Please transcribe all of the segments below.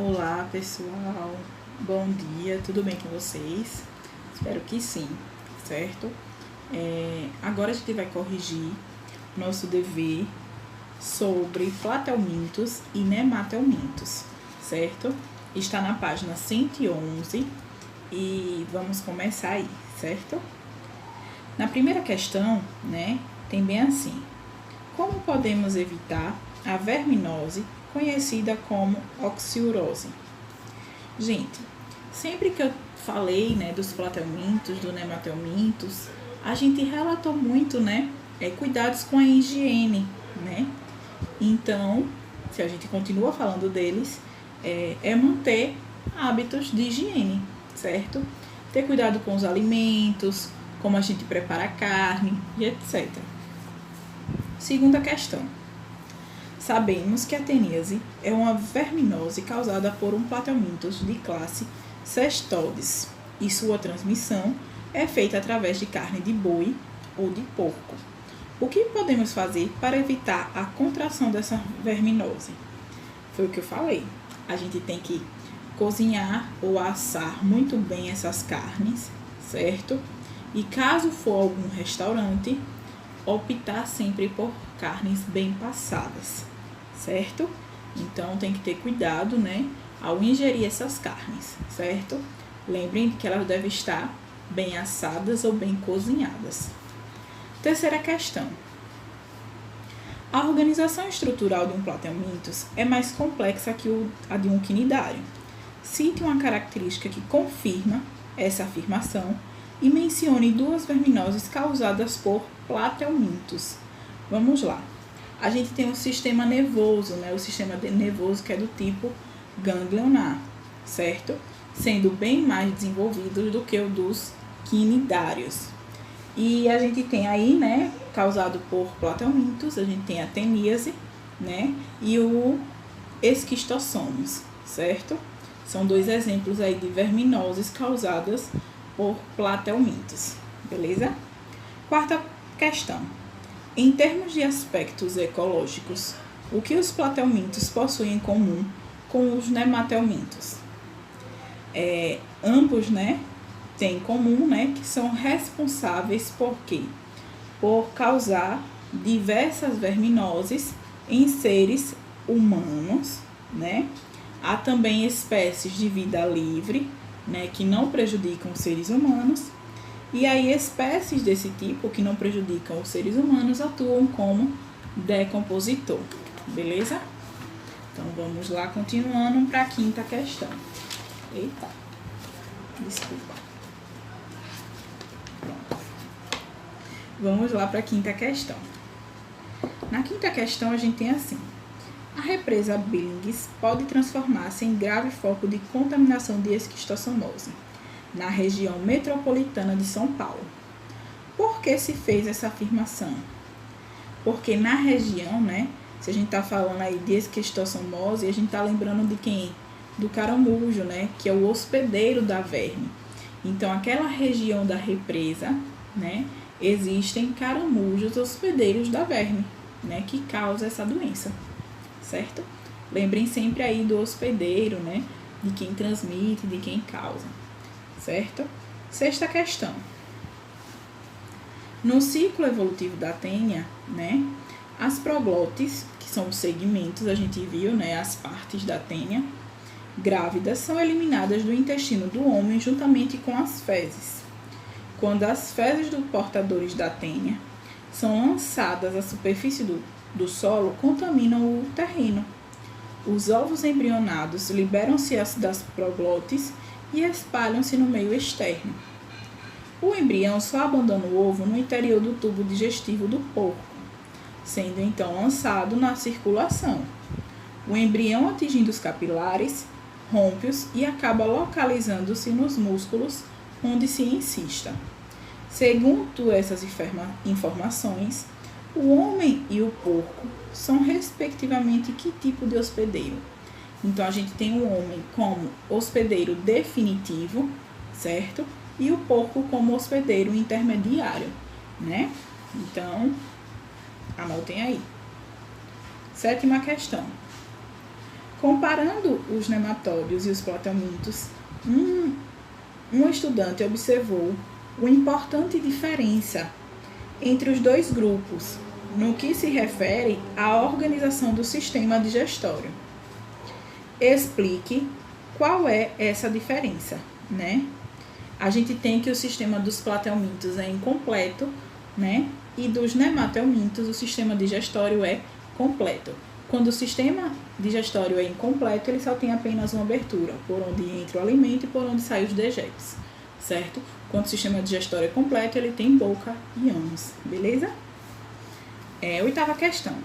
Olá pessoal, bom dia, tudo bem com vocês? Espero que sim, certo? Agora a gente vai corrigir nosso dever sobre platelmintos e nematelmintos, certo? Está na página 111 e vamos começar aí, certo? Na primeira questão, tem bem assim: como podemos evitar a verminose, conhecida como oxiurose? Gente, sempre que eu falei, dos platelmintos, do nematelmintos, a gente relatou muito, cuidados com a higiene, Então, se a gente continua falando deles, é manter hábitos de higiene, certo? Ter cuidado com os alimentos, como a gente prepara a carne e etc. Segunda questão. Sabemos que a teníase é uma verminose causada por um platelmintos de classe Cestodes e sua transmissão é feita através de carne de boi ou de porco. O que podemos fazer para evitar a contração dessa verminose? Foi o que eu falei. A gente tem que cozinhar ou assar muito bem essas carnes, certo? E caso for algum restaurante, optar sempre por carnes bem passadas, certo? Então tem que ter cuidado, ao ingerir essas carnes, certo? Lembrem que elas devem estar bem assadas ou bem cozinhadas. Terceira questão. A organização estrutural de um platelmintos é mais complexa que a de um quinidário. Cite uma característica que confirma essa afirmação e mencione duas verminoses causadas por platelmintos. Vamos lá. A gente tem um sistema nervoso, o sistema nervoso que é do tipo ganglionar, certo? Sendo bem mais desenvolvido do que o dos quinidários. E a gente tem aí, causado por platelmintos, a gente tem a teníase, e o esquistossomos, certo? São dois exemplos aí de verminoses causadas por platelmintos, beleza? Quarta questão. Em termos de aspectos ecológicos, o que os platelmintos possuem em comum com os nematelmintos? Ambos, têm em comum, que são responsáveis por quê? Por causar diversas verminoses em seres humanos, Há também espécies de vida livre, que não prejudicam os seres humanos. E aí espécies desse tipo, que não prejudicam os seres humanos, atuam como decompositor, beleza? Então, vamos lá, continuando para a quinta questão. Eita, desculpa. Pronto. Vamos lá para a quinta questão. Na quinta questão, a gente tem assim: a represa Billings pode transformar-se em grave foco de contaminação de esquistossomose na região metropolitana de São Paulo. Por que se fez essa afirmação? Porque na região, se a gente está falando aí de esquistossomose, a gente está lembrando de quem? Do caramujo, que é o hospedeiro da verme. Então, aquela região da represa, existem caramujos hospedeiros da verme, que causa essa doença, certo? Lembrem sempre aí do hospedeiro, de quem transmite, de quem causa, certo? Sexta questão. No ciclo evolutivo da tênia, as proglotes, que são os segmentos, a gente viu, as partes da tênia grávidas, são eliminadas do intestino do homem juntamente com as fezes. Quando as fezes dos portadores da tênia são lançadas à superfície do solo, contaminam o terreno. Os ovos embrionados liberam-se das proglotes e espalham-se no meio externo. O embrião só abandona o ovo no interior do tubo digestivo do porco, sendo então lançado na circulação. O embrião, atingindo os capilares, rompe-os e acaba localizando-se nos músculos onde se insista. Segundo essas informações, o homem e o porco são respectivamente que tipo de hospedeiro? Então, a gente tem o homem como hospedeiro definitivo, certo? E o porco como hospedeiro intermediário, Então, anotem aí. Sétima questão. Comparando os nematóides e os platelmintos, um estudante observou uma importante diferença entre os dois grupos no que se refere à organização do sistema digestório. Explique qual é essa diferença, né? A gente tem que o sistema dos platelmintos é incompleto, né? E dos nematelmintos o sistema digestório é completo. Quando o sistema digestório é incompleto, ele só tem apenas uma abertura, por onde entra o alimento e por onde saem os dejetos, certo? Quando o sistema digestório é completo, ele tem boca e ânus, beleza? Oitava questão.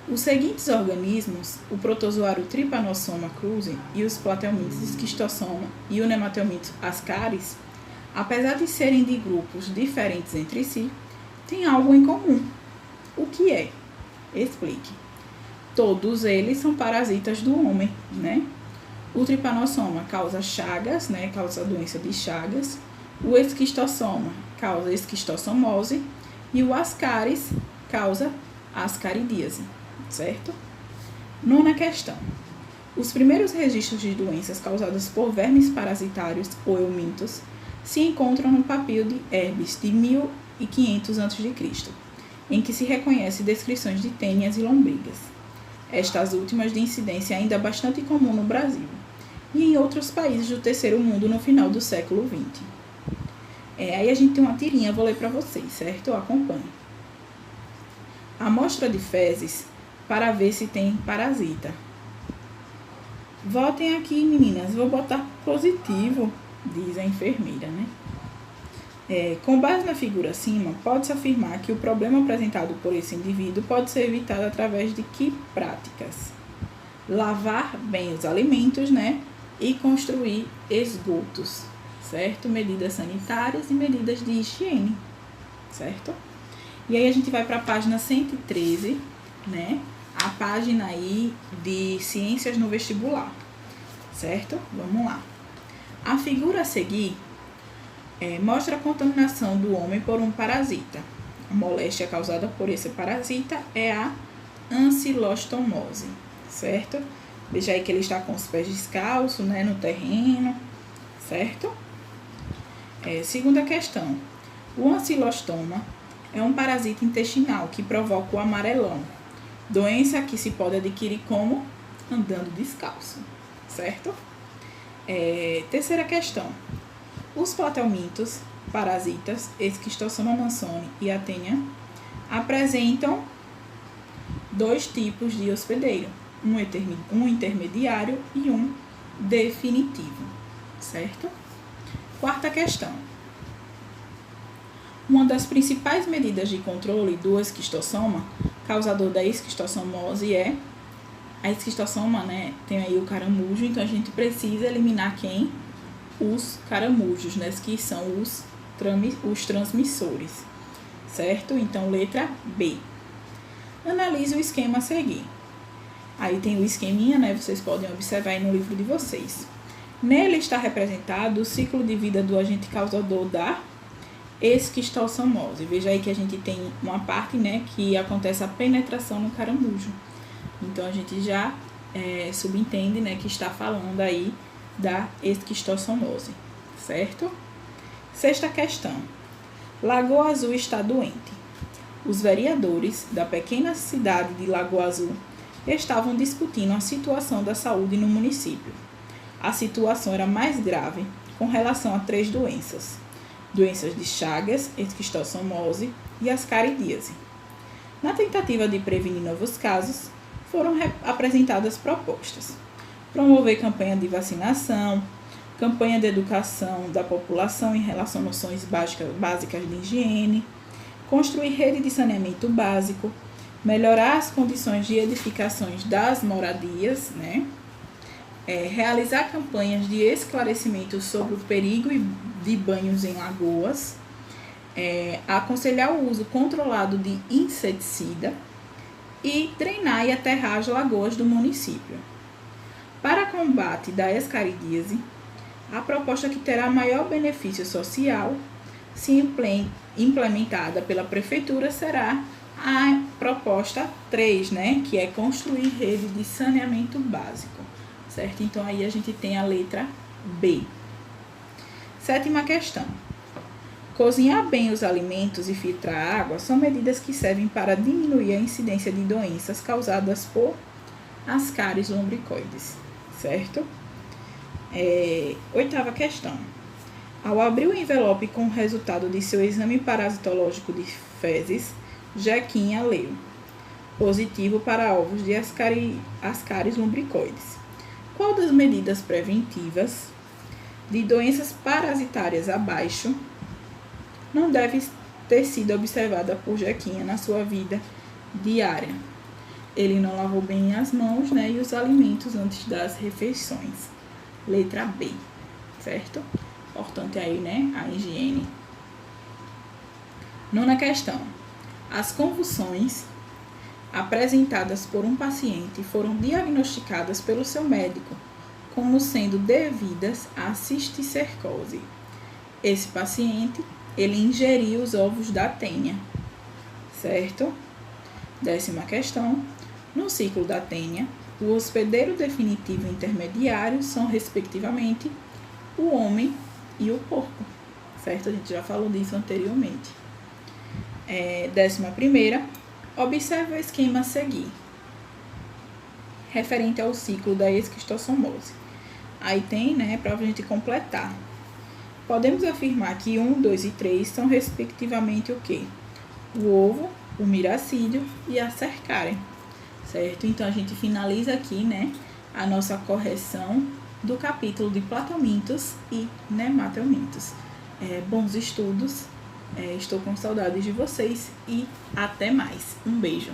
Os seguintes organismos, o protozoário Trypanosoma cruzi e os platelmintos Esquistossoma e o nematelminto Ascaris, apesar de serem de grupos diferentes entre si, têm algo em comum. O que é? Explique. Todos eles são parasitas do homem, né? O Trypanosoma causa chagas, né? Causa a doença de Chagas. O Esquistossoma causa esquistossomose. E o Ascaris causa ascaridíase, certo? Nona questão. Os primeiros registros de doenças causadas por vermes parasitários ou eumintos se encontram no papiro de Herbes de 1500 a.C., em que se reconhece descrições de tênias e lombrigas. Estas últimas de incidência ainda bastante comum no Brasil e em outros países do terceiro mundo no final do século XX. Aí a gente tem uma tirinha, vou ler para vocês, certo? Acompanhe. Amostra de fezes para ver se tem parasita. Votem aqui, meninas, vou botar positivo, diz a enfermeira, né? Com base na figura acima, pode-se afirmar que o problema apresentado por esse indivíduo pode ser evitado através de que práticas? Lavar bem os alimentos, né? E construir esgotos, certo? Medidas sanitárias e medidas de higiene, certo? E aí a gente vai para a página 113, né? A página aí de Ciências no Vestibular, certo? Vamos lá. A figura a seguir mostra a contaminação do homem por um parasita. A moléstia causada por esse parasita é a ancilostomose, certo? Veja aí que ele está com os pés descalços, né, no terreno, certo? Segunda questão. O ancilostoma é um parasita intestinal que provoca o amarelão, doença que se pode adquirir como andando descalço, certo? Terceira questão. Os platelmintos, parasitas, Esquistossoma mansoni e Athenia, apresentam dois tipos de hospedeiro, um intermediário e um definitivo, certo? Quarta questão. Uma das principais medidas de controle do esquistossoma, causador da esquistossomose, é a esquistossoma, né? Tem aí o caramujo, então a gente precisa eliminar quem? Os caramujos, né? Que são os transmissores, certo? Então, letra B. Analise o esquema a seguir. Aí tem o esqueminha, né? Vocês podem observar aí no livro de vocês. Nele está representado o ciclo de vida do agente causador da esquistossomose. Veja aí que a gente tem uma parte, né, que acontece a penetração no caramujo. Então, a gente já subentende, né, que está falando aí da esquistossomose, certo? Sexta questão. Lagoa Azul está doente. Os vereadores da pequena cidade de Lagoa Azul estavam discutindo a situação da saúde no município. A situação era mais grave com relação a 3 doenças. Doenças de Chagas, esquistossomose e ascaridíase. Na tentativa de prevenir novos casos, foram apresentadas propostas. Promover campanha de vacinação, campanha de educação da população em relação a noções básicas de higiene, construir rede de saneamento básico, melhorar as condições de edificações das moradias, né? Realizar campanhas de esclarecimento sobre o perigo de banhos em lagoas, aconselhar o uso controlado de inseticida e treinar e aterrar as lagoas do município. Para combate da ascaridíase, a proposta que terá maior benefício social, se implementada pela prefeitura, será A proposta 3, né, que é construir rede de saneamento básico, certo? Então, aí a gente tem a letra B. 7ª questão. Cozinhar bem os alimentos e filtrar a água são medidas que servem para diminuir a incidência de doenças causadas por ascaris lumbricoides, certo? 8ª questão. Ao abrir o envelope com o resultado de seu exame parasitológico de fezes, Jequinha leu: positivo para ovos de ascaris lumbricoides. Qual das medidas preventivas de doenças parasitárias abaixo não deve ter sido observada por Jequinha na sua vida diária? Ele não lavou bem as mãos, né, e os alimentos antes das refeições. Letra B, certo? Importante aí, né, a higiene. 9ª questão. As convulsões apresentadas por um paciente foram diagnosticadas pelo seu médico como sendo devidas à cisticercose. Esse paciente, ele ingeriu os ovos da tênia, certo? 10ª questão. No ciclo da tênia, o hospedeiro definitivo e intermediário são, respectivamente, o homem e o porco, certo? A gente já falou disso anteriormente. 11ª. Observe o esquema a seguir, referente ao ciclo da esquistossomose. Aí tem, né, para a gente completar. Podemos afirmar que 1, 2 e 3 são, respectivamente, o quê? O ovo, o miracídio e a cercária, certo? Então, a gente finaliza aqui, né, a nossa correção do capítulo de platomintos e nematelmintos. Bons estudos, estou com saudades de vocês e até mais. Um beijo!